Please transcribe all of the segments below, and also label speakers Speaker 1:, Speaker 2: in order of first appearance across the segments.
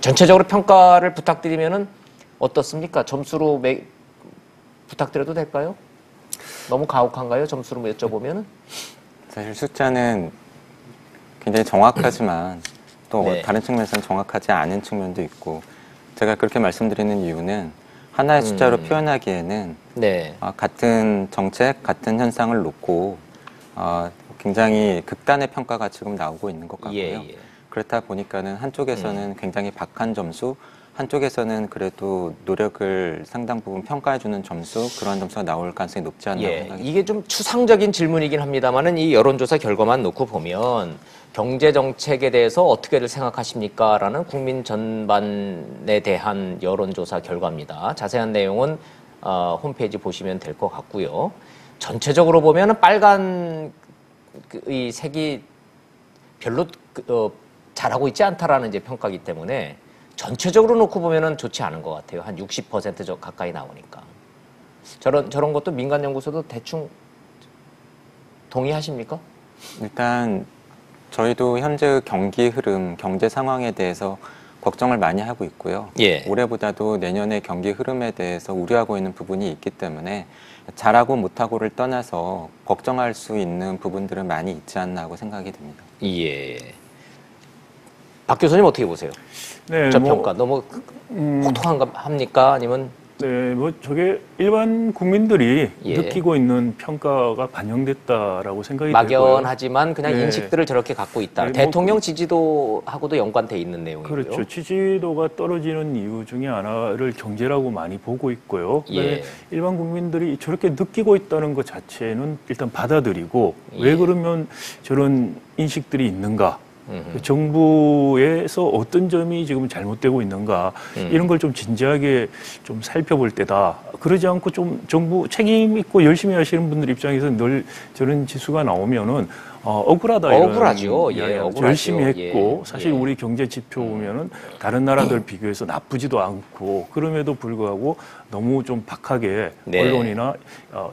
Speaker 1: 전체적으로 평가를 부탁드리면은 어떻습니까? 점수로 부탁드려도 될까요? 너무 가혹한가요? 점수로 여쭤보면은?
Speaker 2: 사실 숫자는 굉장히 정확하지만 또
Speaker 1: 네.
Speaker 2: 다른 측면에서는 정확하지 않은 측면도 있고, 제가 그렇게 말씀드리는 이유는 하나의 숫자로 표현하기에는
Speaker 1: 네.
Speaker 2: 같은 정책, 같은 현상을 놓고 굉장히 극단의 평가가 지금 나오고 있는 것 같고요.
Speaker 1: 예.
Speaker 2: 그렇다 보니까는 한쪽에서는 굉장히 박한 점수, 한쪽에서는 그래도 노력을 상당 부분 평가해주는 점수, 그런 점수가 나올 가능성이 높지 않나 생각합니다.
Speaker 1: 이게 좀 추상적인 질문이긴 합니다만은 이 여론조사 결과만 놓고 보면 경제 정책에 대해서 어떻게들 생각하십니까? 라는 국민 전반에 대한 여론조사 결과입니다. 자세한 내용은 홈페이지 보시면 될 것 같고요. 전체적으로 보면은 빨간 이 색이 별로 잘하고 있지 않다라는 이제 평가이기 때문에 전체적으로 놓고 보면은 좋지 않은 것 같아요. 한 60% 가까이 나오니까. 저런 것도 민간연구소도 대충 동의하십니까?
Speaker 2: 일단 저희도 현재 경기 흐름, 경제 상황에 대해서 걱정을 많이 하고 있고요.
Speaker 1: 예.
Speaker 2: 올해보다도 내년의 경기 흐름에 대해서 우려하고 있는 부분이 있기 때문에 잘하고 못하고를 떠나서 걱정할 수 있는 부분들은 많이 있지 않나 하고 생각이 듭니다.
Speaker 1: 예. 박 교수님 어떻게 보세요?
Speaker 3: 네,
Speaker 1: 저 평가 너무 혹독합니까? 아니면
Speaker 3: 네, 저게 일반 국민들이
Speaker 1: 예.
Speaker 3: 느끼고 있는 평가가 반영됐다라고 생각이 들고요.
Speaker 1: 막연하지만 그냥
Speaker 3: 네.
Speaker 1: 인식들을 저렇게 갖고 있다.
Speaker 3: 네,
Speaker 1: 대통령 지지도하고도 연관돼 있는 내용이고요.
Speaker 3: 그렇죠. 지지도가 떨어지는 이유 중에 하나를 경제라고 많이 보고 있고요.
Speaker 1: 예.
Speaker 3: 일반 국민들이 저렇게 느끼고 있다는 것 자체는 일단 받아들이고 왜 그러면 저런 인식들이 있는가? 정부에서 어떤 점이 지금 잘못되고 있는가 이런 걸 좀 진지하게 좀 살펴볼 때다. 그러지 않고 좀 정부 책임 있고 열심히 하시는 분들 입장에서 늘 저런 지수가 나오면은 억울하다 이런
Speaker 1: 억울하죠. 예, 억울하죠.
Speaker 3: 열심히 했고
Speaker 1: 예.
Speaker 3: 사실 우리 경제 지표 보면은 다른 나라들 비교해서 나쁘지도 않고 그럼에도 불구하고 너무 좀 박하게
Speaker 1: 네.
Speaker 3: 언론이나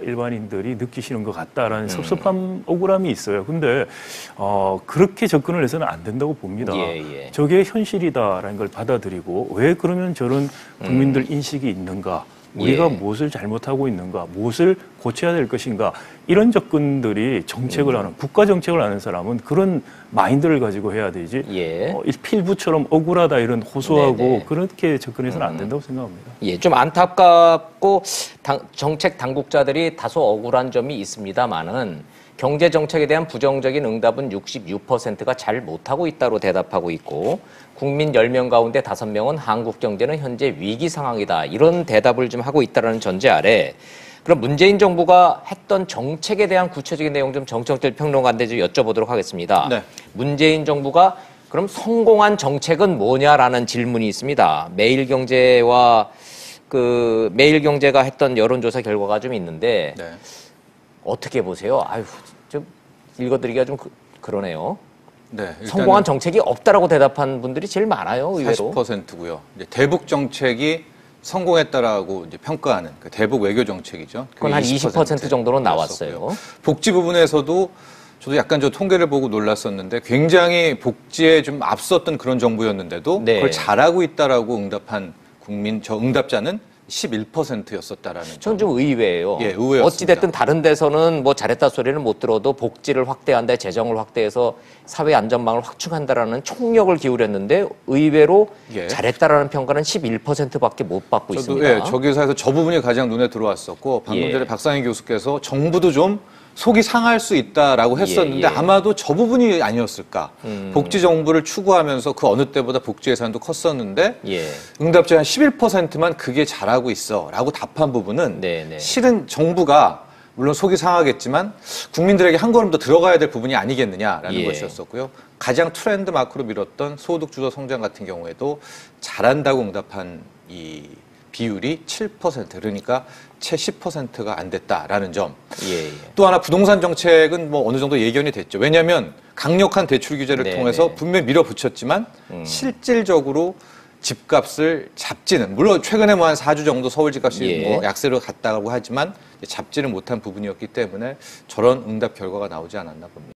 Speaker 3: 일반인들이 느끼시는 것 같다라는 섭섭함, 억울함이 있어요. 근데 그렇게 접근을 해서는 안 된다고 봅니다.
Speaker 1: 예.
Speaker 3: 저게 현실이다라는 걸 받아들이고 왜 그러면 저런 국민들 인식이 있는가? 우리가 무엇을 잘못하고 있는가, 무엇을 고쳐야 될 것인가, 이런 접근들이 정책을 하는, 국가 정책을 하는 사람은 그런 마인드를 가지고 해야 되지, 필부처럼 억울하다 이런 호소하고
Speaker 1: 네네.
Speaker 3: 그렇게 접근해서는 안 된다고 생각합니다.
Speaker 1: 예, 좀 안타깝고 정책 당국자들이 다소 억울한 점이 있습니다만은 경제 정책에 대한 부정적인 응답은 66%가 잘 못하고 있다고 대답하고 있고 국민 10명 가운데 5명은 한국 경제는 현재 위기 상황이다. 이런 대답을 좀 하고 있다는 전제 아래 그럼 문재인 정부가 했던 정책에 대한 구체적인 내용 좀 정청철 평론가한테 좀 여쭤보도록 하겠습니다.
Speaker 4: 네.
Speaker 1: 문재인 정부가 그럼 성공한 정책은 뭐냐라는 질문이 있습니다. 매일경제와 매일경제가 했던 여론조사 결과가 좀 있는데
Speaker 4: 네.
Speaker 1: 어떻게 보세요? 아유, 좀 읽어드리기가 좀 그러네요.
Speaker 4: 네,
Speaker 1: 성공한 정책이 없다라고 대답한 분들이 제일 많아요, 의외로.
Speaker 4: 40%고요. 대북 정책이 성공했다라고 이제 평가하는 그 대북 외교 정책이죠.
Speaker 1: 그건 한 20% 정도로 나왔어요.
Speaker 4: 복지 부분에서도 저도 약간 통계를 보고 놀랐었는데 굉장히 복지에 좀 앞섰던 그런 정부였는데도
Speaker 1: 네.
Speaker 4: 그걸 잘하고 있다라고 응답한 응답자는 11%였었다라는.
Speaker 1: 저는 좀 의외예요.
Speaker 4: 예, 의외였습니다.
Speaker 1: 어찌됐든 다른 데서는 뭐 잘했다 소리는 못 들어도 복지를 확대한다, 재정을 확대해서 사회 안전망을 확충한다라는 총력을 기울였는데 의외로 잘했다라는 평가는 11%밖에 못 받고 있습니다.
Speaker 4: 예, 저 기사에서 저 부분이 가장 눈에 들어왔었고 방금 전에 박상희 교수께서 정부도 좀 속이 상할 수 있다라고 했었는데 아마도 저 부분이 아니었을까. 복지 정부를 추구하면서 그 어느 때보다 복지 예산도 컸었는데 응답자 한 11%만 그게 잘하고 있어 라고 답한 부분은 실은 정부가 물론 속이 상하겠지만 국민들에게 한 걸음 더 들어가야 될 부분이 아니겠느냐라는 것이었었고요. 가장 트렌드 마크로 밀었던 소득 주도 성장 같은 경우에도 잘한다고 응답한 이 비율이 7%, 그러니까 채 10%가 안 됐다라는 점. 또 하나 부동산 정책은 뭐 어느 정도 예견이 됐죠. 왜냐하면 강력한 대출 규제를 통해서 분명히 밀어붙였지만 실질적으로 집값을 잡지는, 물론 최근에 뭐 한 4주 정도 서울 집값이 뭐 약세로 갔다고 하지만 잡지를 못한 부분이었기 때문에 저런 응답 결과가 나오지 않았나 봅니다.